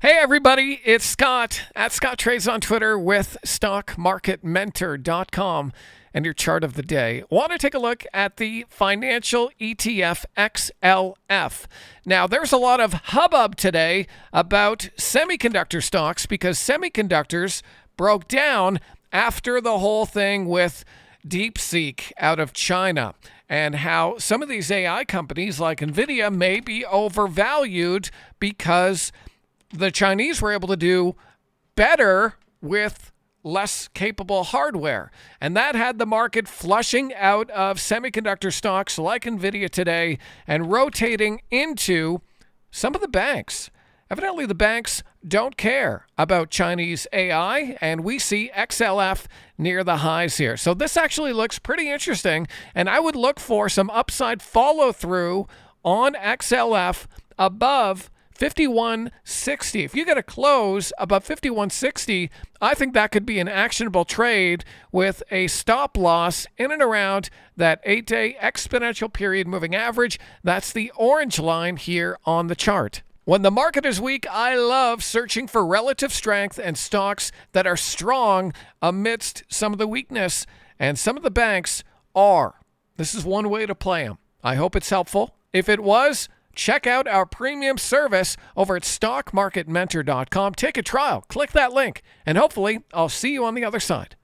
Hey everybody, it's Scott at Scott Trades on Twitter with StockMarketMentor.com and your chart of the day. Want to take a look at the financial ETF XLF. Now, there's a lot of hubbub today about semiconductor stocks because semiconductors broke down after the whole thing with DeepSeek out of China, and how some of these AI companies like NVIDIA may be overvalued because the Chinese were able to do better with less capable hardware. And that had the market flushing out of semiconductor stocks like NVIDIA today and rotating into some of the banks. Evidently, the banks don't care about Chinese AI, and we see XLF near the highs here. So this actually looks pretty interesting, and I would look for some upside follow-through on XLF above 51.60. If you get a close above 51.60, I think that could be an actionable trade with a stop loss in and around that 8-day exponential period moving average. That's the orange line here on the chart. When the market is weak, I love searching for relative strength and stocks that are strong amidst some of the weakness, and some of the banks are. This is one way to play them. I hope it's helpful. If it was, check out our premium service over at StockMarketMentor.com. Take a trial, click that link, and hopefully I'll see you on the other side.